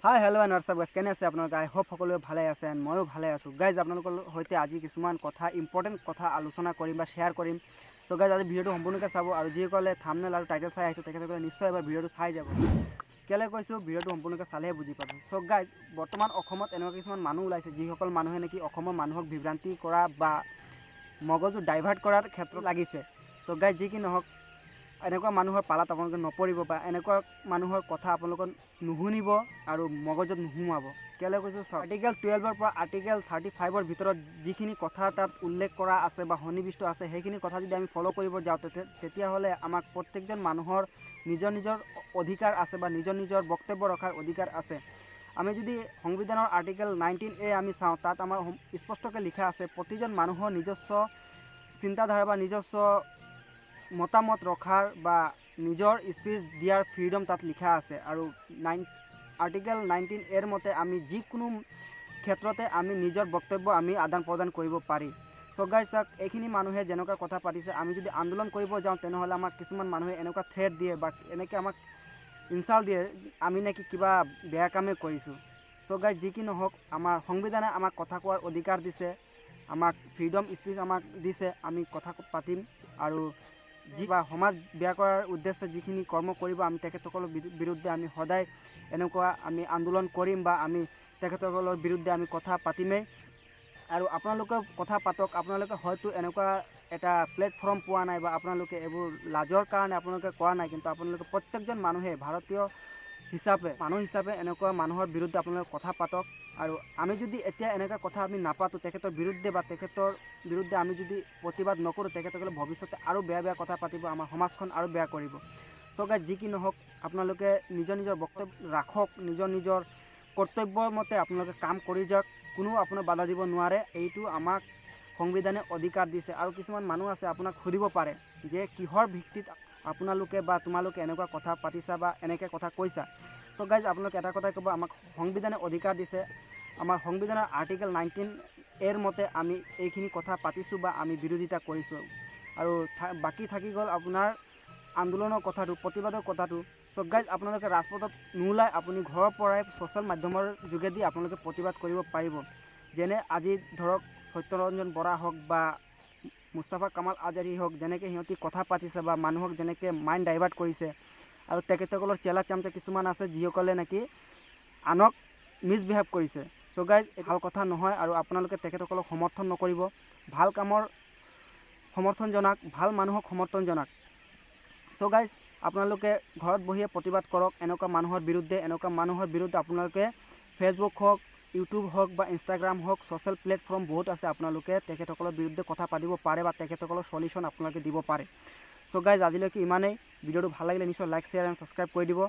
Hi hello' and WhatsApp guys, কেনে আছে আপোনালোকে? আই হোপ সকলোৱে ভালে আছে এণ্ড ময়ো ভালে আছোঁ গাইজ। আপোনালোকৰ সৈতে আজি কিছুমান কথা ইম্পৰ্টেণ্ট কথা আলোচনা কৰিম বা শ্বেয়াৰ কৰিম। চ' গাইজ আজি ভিডিঅ'টো সম্পূৰ্ণকৈ চাব আৰু যিসকলে থাম্বনেইল আৰু টাইটেল চাই আহিছে তেখেতসকলে নিশ্চয় এবাৰ ভিডিঅ'টো চাই যাব। কেলৈ কৈছোঁ, ভিডিঅ'টো সম্পূৰ্ণকৈ চালেহে বুজি পাব। চ' গাইজ বৰ্তমান অসমত এনেকুৱা কিছুমান মানুহ ওলাইছে যিসকল মানুহে নেকি অসমৰ মানুহক বিভ্ৰান্তি কৰা বা মগজু ডাইভাৰ্ট কৰাৰ ক্ষেত্ৰত লাগিছে। চ' গাইজ যি কি নহওক, এনেকুৱা মানুহৰ পালাত আপোনালোকে নপৰিব বা এনেকুৱা মানুহৰ কথা আপোনালোকক নুশুনিব আৰু মগজত নোসোমাব। কেলৈ কৈছোঁ, আৰ্টিকেল 12ৰ পৰা আৰ্টিকেল 35ৰ ভিতৰত যিখিনি কথা তাত উল্লেখ কৰা আছে বা সন্নিৱিষ্ট আছে সেইখিনি কথা যদি আমি ফ'ল' কৰিব যাওঁ তেতিয়াহ'লে আমাক প্ৰত্যেকজন মানুহৰ নিজৰ নিজৰ অধিকাৰ আছে বা নিজৰ নিজৰ বক্তব্য ৰখাৰ অধিকাৰ আছে। আমি যদি সংবিধানৰ আৰ্টিকেল 19A আমি চাওঁ, তাত আমাৰ স্পষ্টকৈ লিখা আছে প্ৰতিজন মানুহৰ নিজস্ব চিন্তাধাৰা বা নিজস্ব মতামত ৰখাৰ বা নিজৰ স্পীচ দিয়াৰ ফ্ৰীডম তাত লিখা আছে। আৰু আৰ্টিকেল 19A মতে আমি যিকোনো ক্ষেত্ৰতে আমি নিজৰ বক্তব্য আমি আদান প্ৰদান কৰিব পাৰি। চ' গাইজ চাওক, এইখিনি মানুহে যেনেকুৱা কথা পাতিছে, আমি যদি আন্দোলন কৰিব যাওঁ তেনেহ'লে আমাক কিছুমান মানুহে এনেকুৱা থ্ৰেট দিয়ে বা এনেকৈ আমাক ইনচাল্ট দিয়ে আমি নেকি কিবা বেয়া কামেই কৰিছোঁ। চ' গাইজ যি কি নহওক, আমাৰ সংবিধানে আমাক কথা কোৱাৰ অধিকাৰ দিছে, আমাক ফ্ৰীডম স্পীচ আমাক দিছে, আমি কথা পাতিম আৰু যি বা সমাজ বেয়া কৰাৰ উদ্দেশ্যে যিখিনি কৰ্ম কৰিব আমি তেখেতসকলৰ বিৰুদ্ধে আমি সদায় এনেকুৱা আমি আন্দোলন কৰিম বা আমি তেখেতসকলৰ বিৰুদ্ধে আমি কথা পাতিমেই। আৰু আপোনালোকে কথা পাতক। আপোনালোকে হয়তো এনেকুৱা এটা প্লেটফৰ্ম পোৱা নাই বা আপোনালোকে এইবোৰ লাজৰ কাৰণে আপোনালোকে কৰা নাই, কিন্তু আপোনালোকে প্ৰত্যেকজন মানুহে ভাৰতীয় হিচাপে মানুহ হিচাপে এনেকুৱা মানুহৰ বিৰুদ্ধে আপোনালোকে কথা পাতক। আৰু আমি যদি এতিয়া এনেকুৱা কথা আমি নাপাতোঁ তেখেতৰ বিৰুদ্ধে বা তেখেতৰ বিৰুদ্ধে আমি যদি প্ৰতিবাদ নকৰোঁ, তেখেতসকলে ভৱিষ্যতে আৰু বেয়া বেয়া কথা পাতিব, আমাৰ সমাজখন আৰু বেয়া কৰিব। চ' গাইজ যি কি নহওক, আপোনালোকে নিজৰ নিজৰ বক্তব্য ৰাখক, নিজৰ নিজৰ কৰ্তব্যৰ মতে আপোনালোকে কাম কৰি যাওক, কোনো আপোনাক বাধা দিব নোৱাৰে। এইটো আমাক সংবিধানে অধিকাৰ দিছে। আৰু কিছুমান মানুহ আছে আপোনাক সুধিব পাৰে যে কিহৰ ভিত্তিত আপোনালোকে বা তোমালোকে এনেকুৱা কথা পাতিছা বা এনেকৈ কথা কৈছা। চ' গাইজ আপোনালোকে এটা কথাই ক'ব, আমাক সংবিধানে অধিকাৰ দিছে। আমাৰ সংবিধানৰ আৰ্টিকেল 19A মতে আমি এইখিনি কথা পাতিছোঁ বা আমি বিৰোধিতা কৰিছোঁ। আৰু বাকী থাকি গ'ল আপোনাৰ আন্দোলনৰ কথাটো, প্ৰতিবাদৰ কথাটো। চ' গাইজ আপোনালোকে ৰাজপথত নোলাই, আপুনি ঘৰৰ পৰাই ছ'চিয়েল মাধ্যমৰ যোগেদি আপোনালোকে প্ৰতিবাদ কৰিব পাৰিব। যেনে আজি ধৰক সত্যৰঞ্জন বৰা হওক বা মুস্তাফা কামাল আজাৰী হওক, যেনেকৈ সিহঁতি কথা পাতিছে বা মানুহক যেনেকৈ মাইণ্ড ডাইভাৰ্ট কৰিছে। আৰু তেখেতসকলৰ চেলা চামচা কিছুমান আছে যিসকলে নেকি আনক মিছবিহেভ কৰিছে। চ' গাইজ ভাল কথা নহয় আৰু আপোনালোকে তেখেতসকলক সমৰ্থন নকৰিব। ভাল কামৰ সমৰ্থন জনাওক, ভাল মানুহক সমৰ্থন জনাওক। চ' গাইজ আপোনালোকে ঘৰত বহিয়ে প্ৰতিবাদ কৰক এনেকুৱা মানুহৰ বিৰুদ্ধে। আপোনালোকে ফেচবুক হওক, ইউটিউব হওক বা ইনষ্টাগ্ৰাম হওক, ছ'চিয়েল প্লেটফৰ্ম বহুত আছে, আপোনালোকে তেখেতসকলৰ বিৰুদ্ধে কথা পাতিব পাৰে বা তেখেতসকলৰ সলিউশ্যন আপোনালোকে দিব পাৰে। চ' গাইজ আজিলৈকে ইমানেই। ভিডিঅ'টো ভাল লাগিলে নিশ্চয় লাইক, শ্বেয়াৰ এণ্ড ছাবস্ক্ৰাইব কৰি দিব।